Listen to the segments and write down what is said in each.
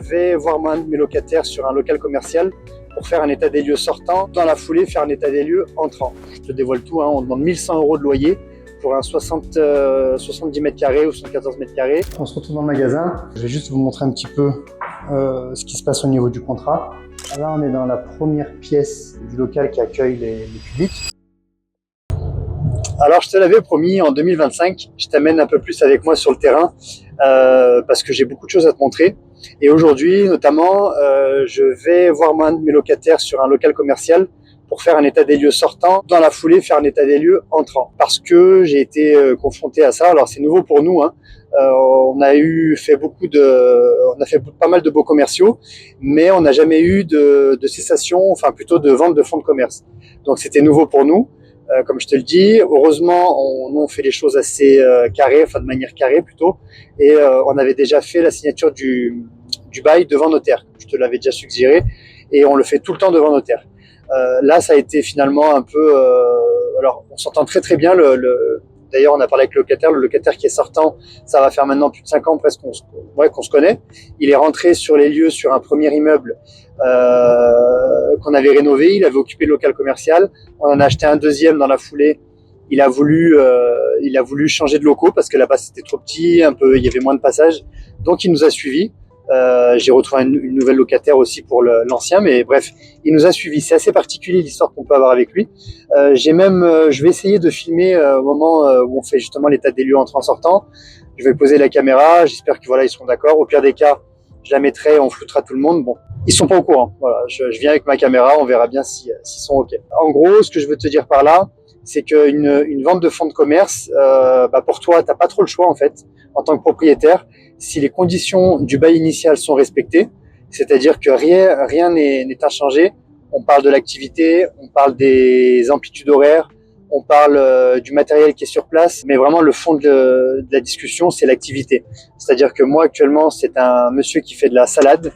vais voir un de mes locataires sur un local commercial pour faire un état des lieux sortant, dans la foulée faire un état des lieux entrant. Je te dévoile tout, on demande 1100 € de loyer pour un 70 mètres carrés ou 74 mètres carrés. On se retrouve dans le magasin, je vais juste vous montrer un petit peu ce qui se passe au niveau du contrat. Là on est dans la première pièce du local qui accueille les publics. Alors je te l'avais promis, en 2025, je t'amène un peu plus avec moi sur le terrain parce que j'ai beaucoup de choses à te montrer. Et aujourd'hui, notamment, je vais voir un de mes locataires sur un local commercial pour faire un état des lieux sortant, dans la foulée faire un état des lieux entrant. Parce que j'ai été confronté à ça. Alors c'est nouveau pour nous, on a fait pas mal de beaux commerciaux, mais on n'a jamais eu de cessation, enfin plutôt de vente de fonds de commerce. Donc c'était nouveau pour nous. Comme je te le dis, heureusement, on fait les choses assez carrées, enfin de manière carrée plutôt, et on avait déjà fait la signature du bail devant notaire. Je te l'avais déjà suggéré, et on le fait tout le temps devant notaire. Là, ça a été finalement un peu... alors, on s'entend très très bien. D'ailleurs, on a parlé avec le locataire qui est sortant, ça va faire maintenant plus de 5 ans presque qu'on se connaît. Il est rentré sur les lieux sur un premier immeuble qu'on avait rénové, il avait occupé le local commercial, on en a acheté un deuxième dans la foulée. Il a voulu changer de locaux parce que là-bas c'était trop petit, il y avait moins de passages, donc il nous a suivis. J'ai retrouvé une nouvelle locataire aussi pour l'ancien, mais bref, il nous a suivis. C'est assez particulier l'histoire qu'on peut avoir avec lui. Je vais essayer de filmer au moment où on fait justement l'état des lieux entrant-sortant. Je vais poser la caméra, j'espère que ils seront d'accord. Au pire des cas, je la mettrai, on floutera tout le monde. Bon, ils sont pas au courant. Voilà, je viens avec ma caméra, on verra bien s'ils sont ok. En gros, ce que je veux te dire par là, c'est qu'une vente de fonds de commerce, pour toi, t'as pas trop le choix en fait, en tant que propriétaire, si les conditions du bail initial sont respectées, c'est-à-dire que rien n'est inchangé. On parle de l'activité, on parle des amplitudes horaires, on parle du matériel qui est sur place, mais vraiment le fond de la discussion, c'est l'activité. C'est-à-dire que moi actuellement, c'est un monsieur qui fait de la salade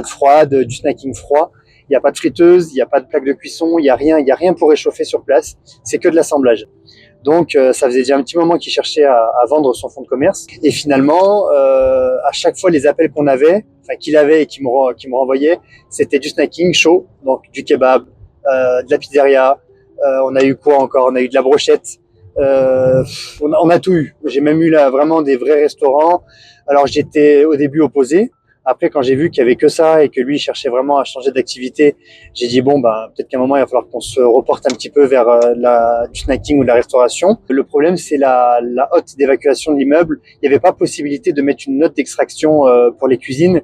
froide, du snacking froid. Il n'y a pas de friteuse, il n'y a pas de plaque de cuisson, il n'y a rien pour réchauffer sur place. C'est que de l'assemblage. Donc, ça faisait déjà un petit moment qu'il cherchait à vendre son fonds de commerce. Et finalement, à chaque fois, les appels qu'on avait, qu'il avait et qu'il me renvoyait, c'était du snacking chaud, donc du kebab, de la pizzeria. On a eu quoi encore? On a eu de la brochette. On a tout eu. J'ai même eu là vraiment des vrais restaurants. Alors, j'étais au début opposé. Après, quand j'ai vu qu'il y avait que ça et que lui, il cherchait vraiment à changer d'activité, j'ai dit bon, peut-être qu'à un moment, il va falloir qu'on se reporte un petit peu vers du snacking ou de la restauration. Le problème, c'est la hotte d'évacuation de l'immeuble. Il n'y avait pas possibilité de mettre une note d'extraction pour les cuisines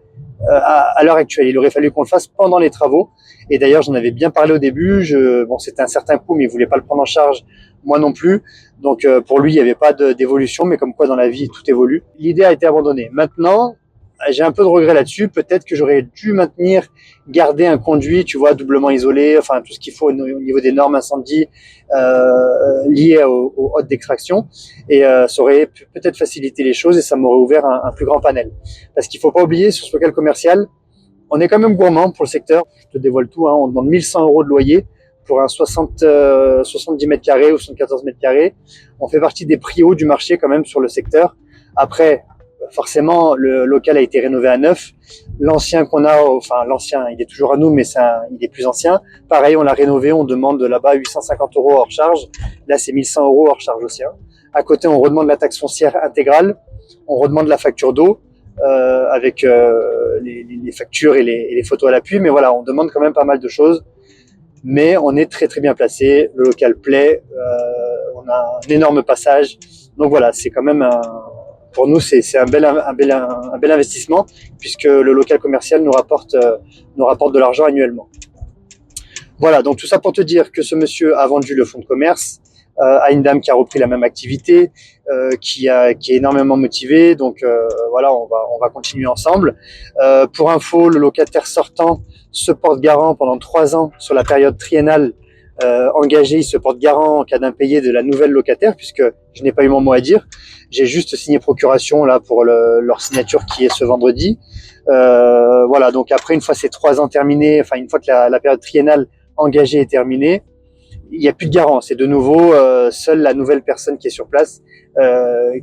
à l'heure actuelle. Il aurait fallu qu'on le fasse pendant les travaux. Et d'ailleurs, j'en avais bien parlé au début. C'était un certain coût, mais il voulait pas le prendre en charge. Moi non plus. Donc, pour lui, il n'y avait pas d'évolution, mais comme quoi dans la vie, tout évolue. L'idée a été abandonnée. Maintenant, j'ai un peu de regret là-dessus. Peut-être que j'aurais dû garder un conduit, tu vois, doublement isolé, enfin tout ce qu'il faut au niveau des normes incendie liées aux hottes d'extraction. Et ça aurait peut-être facilité les choses et ça m'aurait ouvert un plus grand panel. Parce qu'il faut pas oublier, sur ce local commercial, on est quand même gourmand pour le secteur. Je te dévoile tout, on demande 1100 € de loyer pour un 70 mètres carrés ou 74 mètres carrés. On fait partie des prix hauts du marché quand même sur le secteur. Après, forcément, le local a été rénové à neuf. L'ancien l'ancien, il est toujours à nous, mais il est plus ancien. Pareil, on l'a rénové, on demande là-bas 850 € hors charge. Là, c'est 1100 € hors charge aussi. À côté, on redemande la taxe foncière intégrale. On redemande la facture d'eau avec les factures et les photos à l'appui. Mais voilà, on demande quand même pas mal de choses. Mais on est très très bien placé. Le local plaît. On a un énorme passage. Donc voilà, c'est quand même pour nous, c'est un bel investissement puisque le local commercial nous rapporte de l'argent annuellement. Voilà, donc tout ça pour te dire que ce monsieur a vendu le fonds de commerce à une dame qui a repris la même activité, qui est énormément motivée. Donc voilà, on va continuer ensemble. Pour info, le locataire sortant se porte garant pendant 3 ans sur la période triennale engagé, il se porte garant en cas d'impayé de la nouvelle locataire, puisque je n'ai pas eu mon mot à dire. J'ai juste signé procuration là pour leur signature qui est ce vendredi. Voilà, donc après, une fois ces 3 ans terminés, enfin une fois que la période triennale engagée est terminée, il n'y a plus de garant. C'est de nouveau seule la nouvelle personne qui est sur place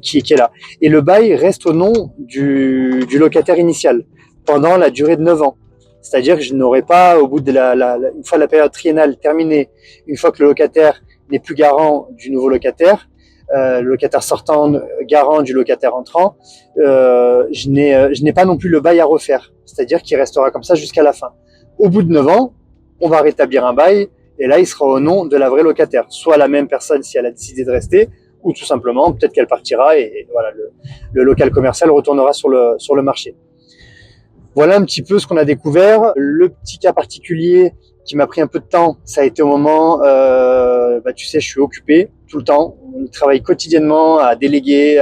qui est là. Et le bail reste au nom du locataire initial. pendant la durée de 9 ans. C'est-à-dire que je n'aurai pas, au bout de une fois la période triennale terminée, une fois que le locataire n'est plus garant du nouveau locataire, le locataire sortant garant du locataire entrant, je n'ai pas non plus le bail à refaire. C'est-à-dire qu'il restera comme ça jusqu'à la fin. Au bout de 9 ans, on va rétablir un bail et là, il sera au nom de la vraie locataire. Soit la même personne si elle a décidé de rester, ou tout simplement, peut-être qu'elle partira et voilà, le local commercial retournera sur le marché. Voilà un petit peu ce qu'on a découvert. Le petit cas particulier qui m'a pris un peu de temps, ça a été au moment, tu sais, je suis occupé tout le temps. On travaille quotidiennement à déléguer,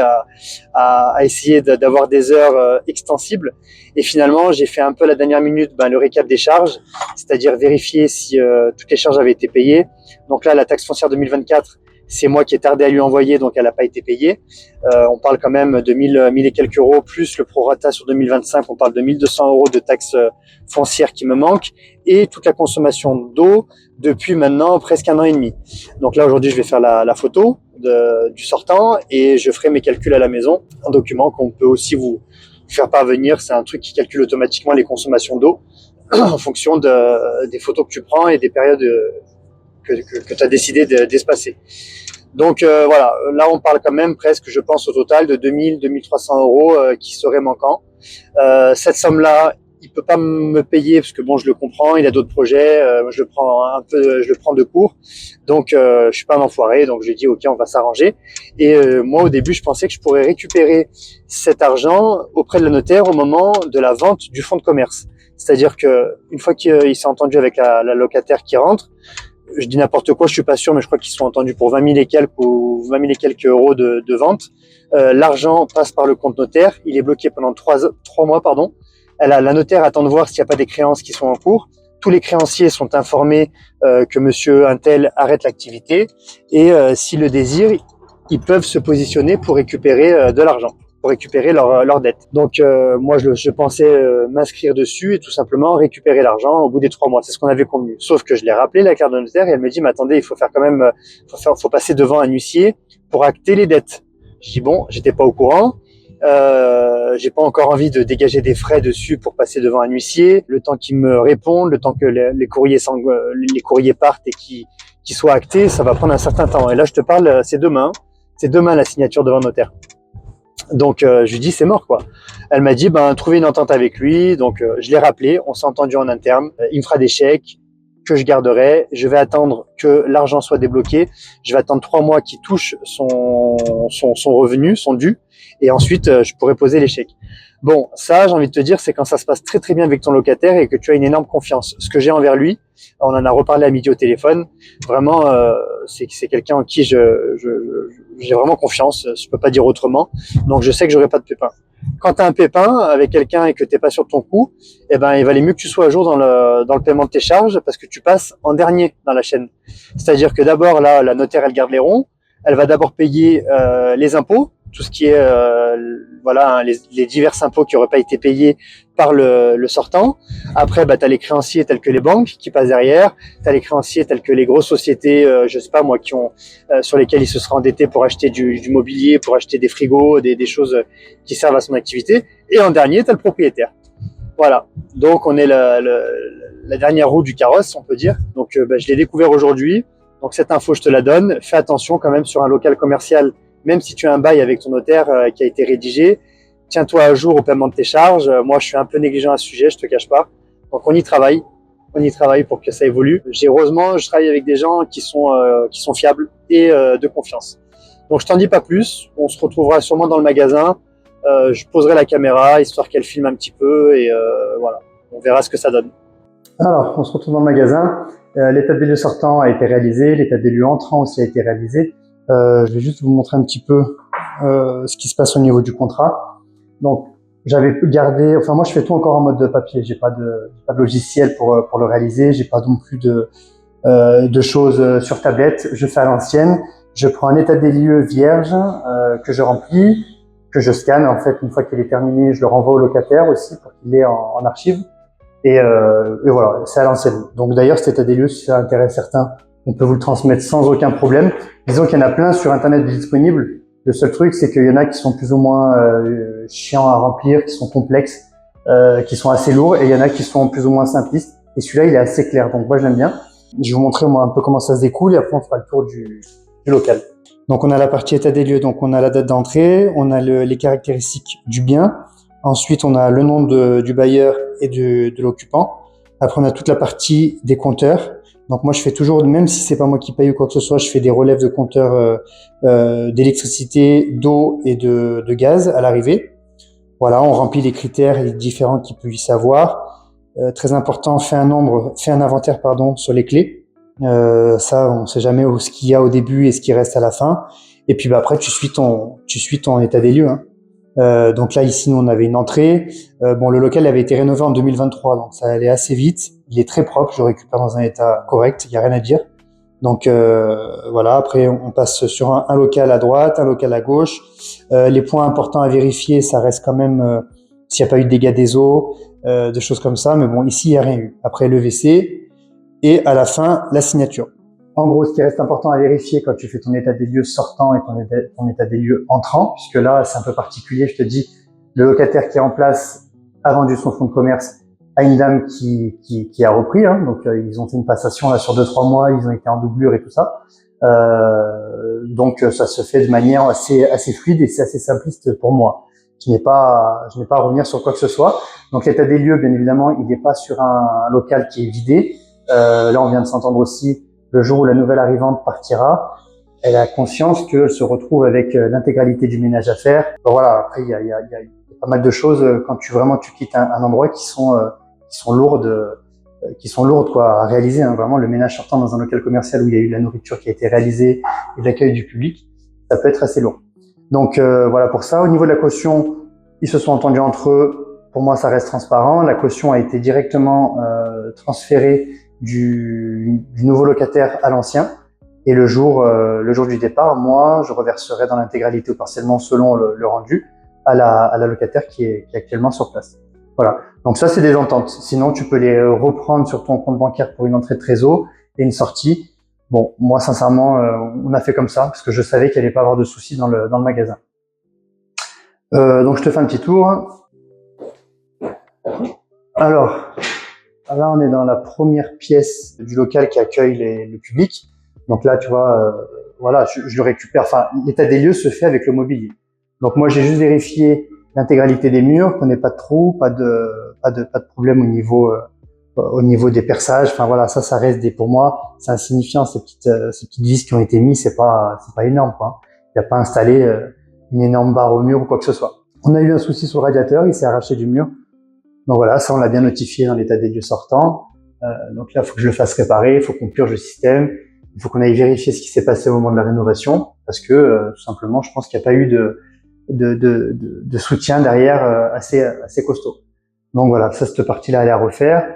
à essayer d'avoir des heures extensibles. Et finalement, j'ai fait un peu à la dernière minute le récap des charges, c'est-à-dire vérifier si toutes les charges avaient été payées. Donc là, la taxe foncière 2024, c'est moi qui ai tardé à lui envoyer, donc elle n'a pas été payée. On parle quand même de 1000 et quelques euros, plus le prorata sur 2025, on parle de 1200 euros de taxes foncières qui me manquent, et toute la consommation d'eau depuis maintenant presque 1 an et demi. Donc là, aujourd'hui, je vais faire la photo du sortant, et je ferai mes calculs à la maison, un document qu'on peut aussi vous faire parvenir. C'est un truc qui calcule automatiquement les consommations d'eau en fonction des photos que tu prends et des périodes que tu as décidé d'espacer. Donc voilà, là on parle quand même presque, je pense au total de 2000-2300 euros qui seraient manquants. Cette somme-là, il peut pas me payer parce que bon, je le comprends, il a d'autres projets, je le prends de court. Donc je suis pas un enfoiré, donc j'ai dit ok, on va s'arranger. Et moi au début, je pensais que je pourrais récupérer cet argent auprès de la notaire au moment de la vente du fonds de commerce. C'est-à-dire que une fois qu'il s'est entendu avec la locataire qui rentre, je dis n'importe quoi, je suis pas sûr, mais je crois qu'ils sont entendus pour 20 000 et quelques euros de vente. L'argent passe par le compte notaire, il est bloqué pendant 3 mois, pardon. La notaire attend de voir s'il n'y a pas des créances qui sont en cours. Tous les créanciers sont informés que monsieur Untel arrête l'activité et s'ils le désirent, ils peuvent se positionner pour récupérer de l'argent, pour récupérer leur dette. Donc moi je pensais m'inscrire dessus et tout simplement récupérer l'argent au bout des 3 mois. C'est ce qu'on avait convenu. Sauf que je l'ai rappelé la carte de notaire et elle me dit mais attendez, il faut faire quand même, faut passer devant un huissier pour acter les dettes. Je dis bon, j'étais pas au courant. J'ai pas encore envie de dégager des frais dessus pour passer devant un huissier. Le temps qu'ils me répondent, le temps que les courriers partent et qu'ils soient actés, ça va prendre un certain temps. Et là je te parle, c'est demain la signature devant le notaire. Donc je lui dis c'est mort quoi. Elle m'a dit trouvez une entente avec lui. Donc je l'ai rappelé, on s'est entendu en interne. Il me fera des chèques que je garderai. Je vais attendre que l'argent soit débloqué. Je vais attendre 3 mois qu'il touche son revenu, son dû, et ensuite je pourrai poser les chèques. Bon, ça j'ai envie de te dire, c'est quand ça se passe très très bien avec ton locataire et que tu as une énorme confiance. Ce que j'ai envers lui, on en a reparlé à midi au téléphone. Vraiment, c'est quelqu'un en qui j'ai vraiment confiance. Je peux pas dire autrement. Donc je sais que j'aurai pas de pépin. Quand tu as un pépin avec quelqu'un et que tu n'es pas sûr de ton coup, il valait mieux que tu sois à jour dans le paiement de tes charges parce que tu passes en dernier dans la chaîne. C'est-à-dire que d'abord, là, la notaire, elle garde les ronds. Elle va d'abord payer les impôts, tout ce qui est les divers impôts qui n'auraient pas été payés par le sortant. Après, tu as les créanciers tels que les banques qui passent derrière. Tu as les créanciers tels que les grosses sociétés, je sais pas moi, qui ont sur lesquelles il se sera endetté pour acheter du mobilier, pour acheter des frigos, des choses qui servent à son activité. Et en dernier, tu as le propriétaire. Voilà. Donc, on est la dernière roue du carrosse, on peut dire. Donc, je l'ai découvert aujourd'hui. Donc, cette info, je te la donne. Fais attention quand même sur un local commercial, même si tu as un bail avec ton notaire qui a été rédigé. Tiens-toi à jour au paiement de tes charges. Moi, je suis un peu négligent à ce sujet, je te cache pas. Donc, on y travaille. On y travaille pour que ça évolue. Heureusement, je travaille avec des gens qui sont fiables et de confiance. Donc, je t'en dis pas plus. On se retrouvera sûrement dans le magasin. Je poserai la caméra, histoire qu'elle filme un petit peu et voilà. On verra ce que ça donne. Alors, on se retrouve dans le magasin. L'état des lieux sortant a été réalisé. L'état des lieux entrant aussi a été réalisé. Je vais juste vous montrer un petit peu ce qui se passe au niveau du contrat. Donc, j'avais gardé, moi je fais tout encore en mode de papier. J'ai pas de logiciel pour le réaliser. J'ai pas non plus de choses sur tablette. Je fais à l'ancienne. Je prends un état des lieux vierge que je remplis, que je scanne. En fait, une fois qu'il est terminé, je le renvoie au locataire aussi pour qu'il l'ait en archive. Et voilà, c'est à l'ancienne. Donc d'ailleurs, cet état des lieux, si ça intéresse certains, on peut vous le transmettre sans aucun problème. Disons qu'il y en a plein sur Internet disponibles. Le seul truc, c'est qu'il y en a qui sont plus ou moins chiants à remplir, qui sont complexes. qui sont assez lourds et il y en a qui sont plus ou moins simplistes. Et celui-là, il est assez clair, donc moi, j'aime bien. Je vais vous montrer moi un peu comment ça se découle et après, on fera le tour du local. Donc, on a la partie état des lieux, donc on a la date d'entrée, on a les caractéristiques du bien. Ensuite, on a le nom du bailleur et de l'occupant. Après, on a toute la partie des compteurs. Donc moi, je fais toujours, même si c'est pas moi qui paye ou quoi que ce soit, je fais des relèves de compteurs d'électricité, d'eau et de gaz à l'arrivée. Voilà, on remplit les critères différents qu'ils puissent avoir. Très important, fais un inventaire sur les clés. Ça, on sait jamais ce qu'il y a au début et ce qui reste à la fin. Et puis après, tu suis ton état des lieux. Hein. Donc là, ici, nous, on avait une entrée. Bon, le local avait été rénové en 2023, donc ça allait assez vite. Il est très propre, je le récupère dans un état correct, il n'y a rien à dire. Donc voilà, après, on passe sur un local à droite, un local à gauche. Les points importants à vérifier, ça reste quand même s'il n'y a pas eu de dégâts des eaux, des choses comme ça. Mais bon, ici, il n'y a rien eu. Après, le WC et à la fin, la signature. En gros, ce qui reste important à vérifier quand tu fais ton état des lieux sortant et ton état des lieux entrant, puisque là, c'est un peu particulier, je te dis, le locataire qui est en place a vendu son fonds de commerce à une dame qui a repris, hein, donc ils ont fait une passation là sur 2-3 mois, ils ont été en doublure et tout ça. Donc ça se fait de manière assez fluide et c'est assez simpliste pour moi. Je n'ai pas à revenir sur quoi que ce soit. Donc l'état des lieux, bien évidemment, il n'est pas sur un local qui est vidé. Là, on vient de s'entendre aussi. Le jour où la nouvelle arrivante partira, elle a conscience qu'elle se retrouve avec l'intégralité du ménage à faire. Bon, voilà, après, il y a pas mal de choses quand tu quittes un endroit qui sont lourdes quoi, à réaliser. Hein. Vraiment, le ménage sortant dans un local commercial où il y a eu de la nourriture qui a été réalisée et de l'accueil du public, ça peut être assez lourd. Donc voilà pour ça. Au niveau de la caution, ils se sont entendus entre eux. Pour moi, ça reste transparent. La caution a été directement transférée du nouveau locataire à l'ancien. Et le jour du départ, moi, je reverserai dans l'intégralité ou partiellement selon le rendu à la locataire qui est actuellement sur place. Voilà. Donc ça, c'est des ententes. Sinon, tu peux les reprendre sur ton compte bancaire pour une entrée de trésor et une sortie. Bon, moi, sincèrement, on a fait comme ça parce que je savais qu'il n'y allait pas avoir de soucis dans le magasin. Donc, je te fais un petit tour. Alors, là, on est dans la première pièce du local qui accueille le public. Donc là, tu vois, voilà, je le récupère. Enfin, l'état des lieux se fait avec le mobilier. Donc moi, j'ai juste vérifié l'intégralité des murs, qu'on n'ait pas de trous, pas de problème au niveau des perçages. Enfin voilà, ça reste pour moi, c'est insignifiant. Ces petites vis qui ont été mises, c'est pas énorme, quoi. Il n'y a pas installé une énorme barre au mur ou quoi que ce soit. On a eu un souci sur le radiateur, il s'est arraché du mur. Donc voilà, ça on l'a bien notifié dans l'état des lieux sortant. Donc là, il faut que je le fasse réparer, il faut qu'on purge le système, il faut qu'on aille vérifier ce qui s'est passé au moment de la rénovation, parce que tout simplement, je pense qu'il n'y a pas eu de soutien derrière assez costaud. Donc voilà, ça cette partie-là elle est à refaire.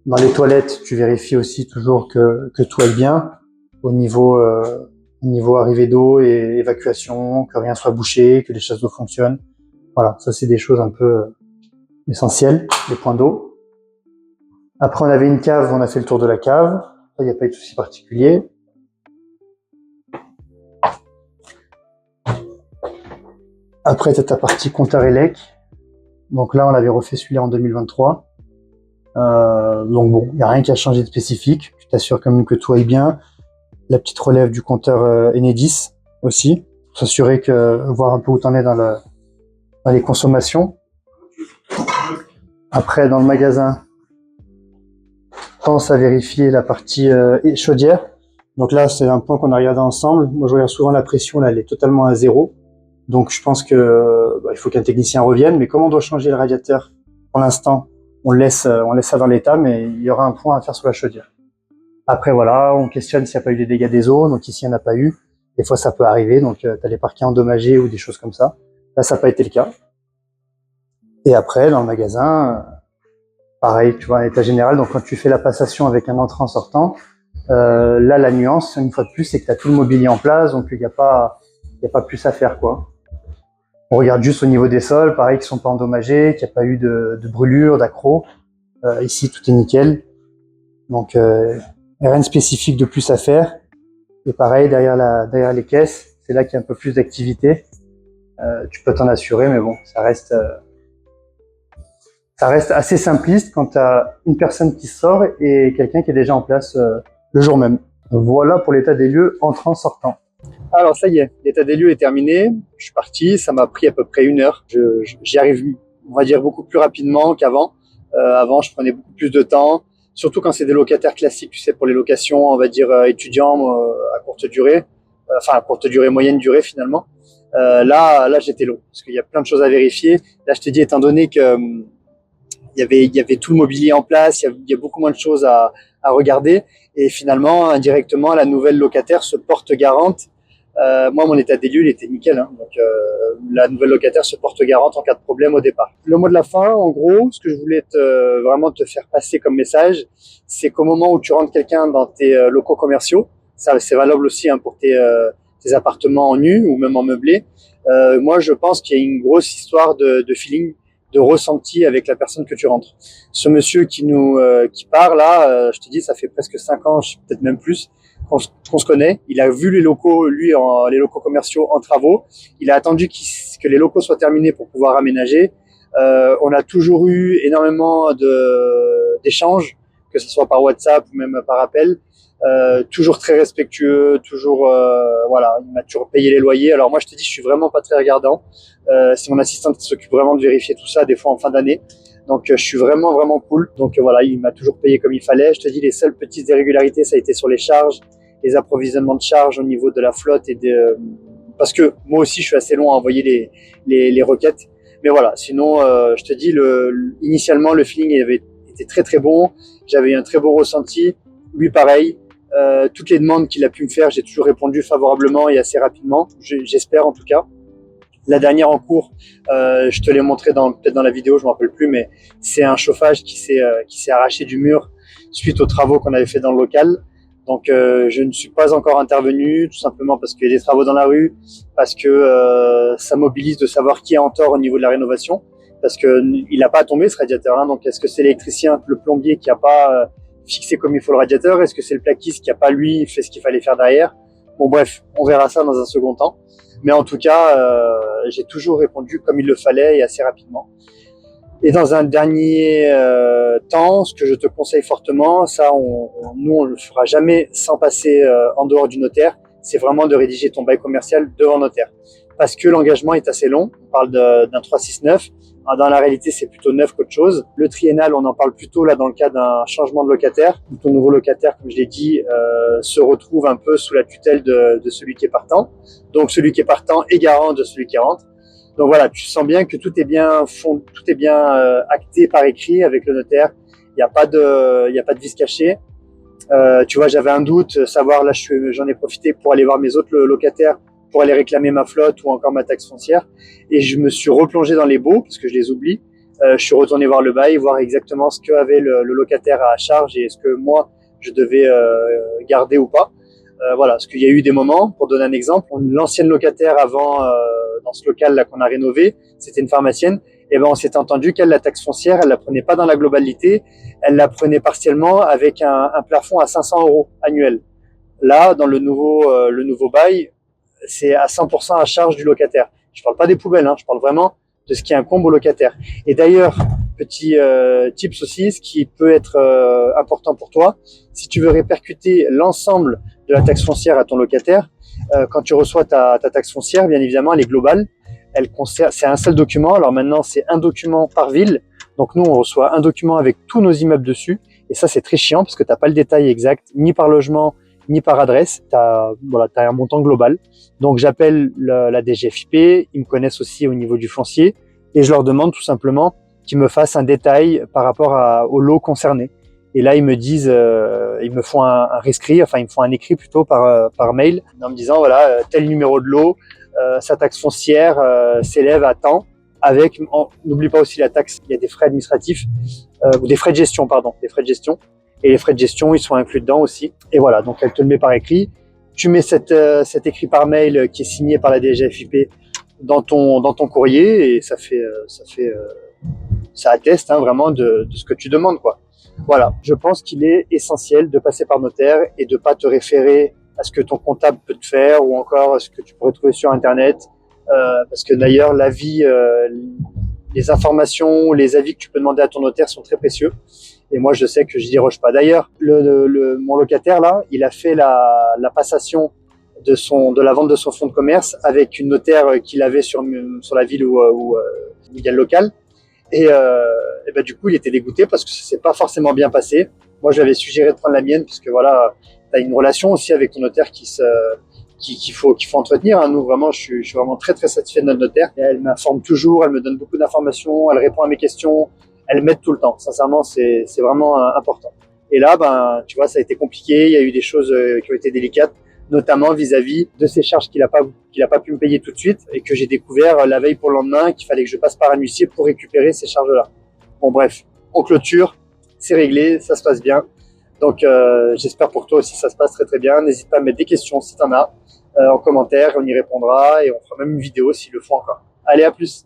Dans les toilettes, tu vérifies aussi toujours que tout aille bien au niveau arrivée d'eau et évacuation, que rien soit bouché, que les chasses d'eau fonctionnent. Voilà, ça c'est des choses un peu essentielles, les points d'eau. Après, on avait une cave, on a fait le tour de la cave. Il n'y a pas eu de souci particulier. Après, tu as ta partie compteur élec. Donc là, on l'avait refait celui-là en 2023. Donc bon, il n'y a rien qui a changé de spécifique. Tu t'assures quand même que tout aille bien. La petite relève du compteur Enedis aussi. Pour s'assurer voir un peu où tu en es dans les consommations. Après, dans le magasin, pense à vérifier la partie chaudière. Donc là, c'est un point qu'on a regardé ensemble. Moi, je regarde souvent la pression, là, elle est totalement à 0. Donc, je pense que il faut qu'un technicien revienne. Mais comme on doit changer le radiateur, pour l'instant, on laisse ça dans l'état, mais il y aura un point à faire sur la chaudière. Après, voilà, on questionne s'il n'y a pas eu des dégâts des eaux. Donc ici, il n'y en a pas eu. Des fois, ça peut arriver. Donc, tu as les parquets endommagés ou des choses comme ça. Là, ça n'a pas été le cas. Et après, dans le magasin, pareil, tu vois, un état général. Donc, quand tu fais la passation avec un entrant-sortant, là, la nuance, une fois de plus, c'est que tu as tout le mobilier en place. Donc, il n'y a pas plus à faire, quoi. On regarde juste au niveau des sols, pareil, qu'ils sont pas endommagés, qu'il n'y a pas eu de brûlure, d'accro. Ici, tout est nickel. Donc, rien de spécifique de plus à faire. Et pareil, derrière les caisses, c'est là qu'il y a un peu plus d'activité. Tu peux t'en assurer, mais bon, ça reste Ça reste assez simpliste quand tu as une personne qui sort et quelqu'un qui est déjà en place le jour même. Voilà pour l'état des lieux entrant-sortant. Alors ça y est, l'état des lieux est terminé. Je suis parti, ça m'a pris à peu près 1 heure. J'y arrive, on va dire, beaucoup plus rapidement qu'avant. Avant, je prenais beaucoup plus de temps, surtout quand c'est des locataires classiques, tu sais, pour les locations, on va dire, étudiants à courte durée, enfin à courte durée, moyenne durée finalement. Là, j'étais long, parce qu'il y a plein de choses à vérifier. Là, je te dis, étant donné que il y avait tout le mobilier en place, il y a beaucoup moins de choses à regarder. Et finalement, indirectement, la nouvelle locataire se porte garante. Moi, mon état des lieux, il était nickel. Hein. Donc, la nouvelle locataire se porte garante en cas de problème au départ. Le mot de la fin, en gros, ce que je voulais vraiment te faire passer comme message, c'est qu'au moment où tu rentres quelqu'un dans tes locaux commerciaux, ça c'est valable aussi hein, pour tes appartements en nu ou même en meublé. Moi, je pense qu'il y a une grosse histoire de feeling, de ressenti avec la personne que tu rentres. Ce monsieur qui part là, je te dis, ça fait presque 5 ans, peut-être même plus, qu'on se connaît. Il a vu les locaux, lui, les locaux commerciaux en travaux. Il a attendu que les locaux soient terminés pour pouvoir aménager. On a toujours eu énormément d'échanges, que ce soit par WhatsApp ou même par appel. Toujours très respectueux, toujours voilà, il m'a toujours payé les loyers. Alors moi je te dis, je suis vraiment pas très regardant. C'est mon assistante qui s'occupe vraiment de vérifier tout ça des fois en fin d'année. Donc je suis vraiment cool. Donc voilà, il m'a toujours payé comme il fallait. Je te dis, les seules petites irrégularités, ça a été sur les charges, les approvisionnements de charges au niveau de la flotte parce que moi aussi je suis assez long à envoyer les requêtes. Mais voilà, sinon je te dis, initialement le feeling était très bon. J'avais eu un très bon ressenti. Lui pareil. Toutes les demandes qu'il a pu me faire, j'ai toujours répondu favorablement et assez rapidement. J'espère en tout cas. La dernière en cours, je te l'ai montré peut-être dans la vidéo, je ne me rappelle plus, mais c'est un chauffage qui s'est arraché du mur suite aux travaux qu'on avait fait dans le local. Donc je ne suis pas encore intervenu, tout simplement parce qu'il y a des travaux dans la rue, parce que ça mobilise de savoir qui est en tort au niveau de la rénovation, parce qu'il n'a pas à tomber ce radiateur. Hein, donc est-ce que c'est l'électricien, le plombier qui n'a pas fixé comme il faut le radiateur? Est-ce que c'est le plaquiste qui n'a pas, lui, fait ce qu'il fallait faire derrière? Bon bref, on verra ça dans un second temps. Mais en tout cas, j'ai toujours répondu comme il le fallait et assez rapidement. Et dans un dernier temps, ce que je te conseille fortement, ça, nous, on ne le fera jamais sans passer en dehors du notaire, c'est vraiment de rédiger ton bail commercial devant notaire. Parce que l'engagement est assez long, on parle d'un 369. Dans la réalité, c'est plutôt neuf qu'autre chose. Le triennal, on en parle plutôt là dans le cas d'un changement de locataire. Ton nouveau locataire, comme je l'ai dit, se retrouve un peu sous la tutelle de celui qui est partant. Donc celui qui est partant est garant de celui qui rentre. Donc voilà, tu sens bien que tout est bien acté par écrit avec le notaire. Il n'y a pas de vice caché. Tu vois, j'avais un doute, savoir, là j'en ai profité pour aller voir mes autres locataires pour aller réclamer ma flotte ou encore ma taxe foncière. Et je me suis replongé dans les baux, parce que je les oublie. Je suis retourné voir le bail, voir exactement ce qu'avait le locataire à charge et ce que moi, je devais garder ou pas. Voilà, parce qu'il y a eu des moments, pour donner un exemple, l'ancienne locataire avant, dans ce local là qu'on a rénové, c'était une pharmacienne, et ben on s'était entendu qu'elle, la taxe foncière, elle la prenait pas dans la globalité, elle la prenait partiellement avec un plafond à 500 € annuel. Là, dans le nouveau bail, c'est à 100% à charge du locataire. Je parle pas des poubelles, hein, je parle vraiment de ce qui incombe au locataire. Et d'ailleurs, petit tips aussi, ce qui peut être important pour toi, si tu veux répercuter l'ensemble de la taxe foncière à ton locataire, quand tu reçois ta taxe foncière, bien évidemment, elle est globale. C'est un seul document. Alors maintenant, c'est un document par ville. Donc nous, on reçoit un document avec tous nos immeubles dessus. Et ça, c'est très chiant parce que tu n'as pas le détail exact, ni par logement, ni par adresse. Tu as un montant global. Donc j'appelle la DGFiP. Ils me connaissent aussi au niveau du foncier. Et je leur demande tout simplement qu'ils me fassent un détail par rapport au lot concerné. Et là, ils me disent, ils me font un rescrit, enfin ils me font un écrit plutôt par mail, en me disant voilà, tel numéro de lot, sa taxe foncière s'élève à temps. N'oublie pas aussi la taxe, il y a des frais administratifs, ou des frais de gestion, pardon, des frais de gestion. Et les frais de gestion, ils sont inclus dedans aussi. Et voilà, donc elle te le met par écrit. Tu mets cet écrit par mail qui est signé par la DGFiP dans ton courrier et ça atteste hein, vraiment de ce que tu demandes, quoi. Voilà, je pense qu'il est essentiel de passer par notaire et de pas te référer à ce que ton comptable peut te faire ou encore à ce que tu pourrais trouver sur Internet. Parce que d'ailleurs, l'avis les informations, les avis que tu peux demander à ton notaire sont très précieux. Et moi, je sais que je déroge pas. D'ailleurs, mon locataire là, il a fait la passation de la vente de son fonds de commerce avec une notaire qu'il avait sur la ville où il y a le local. Et ben, du coup, il était dégoûté parce que ça s'est pas forcément bien passé. Moi, j'avais suggéré de prendre la mienne parce que voilà, tu as une relation aussi avec ton notaire qu'il faut entretenir. Hein. Nous, vraiment, je suis vraiment très, très satisfait de notre notaire. Et elle m'informe toujours, elle me donne beaucoup d'informations, elle répond à mes questions, elle m'aide tout le temps. Sincèrement, c'est vraiment important. Et là, ben, tu vois, ça a été compliqué. Il y a eu des choses qui ont été délicates, notamment vis-à-vis de ces charges qu'il a pas pu me payer tout de suite et que j'ai découvert la veille pour le lendemain qu'il fallait que je passe par un huissier pour récupérer ces charges-là. Bon, bref, on clôture, c'est réglé, ça se passe bien. Donc, j'espère pour toi aussi ça se passe très très bien. N'hésite pas à mettre des questions si tu en as en commentaire, on y répondra et on fera même une vidéo s'il le faut encore. Allez, à plus!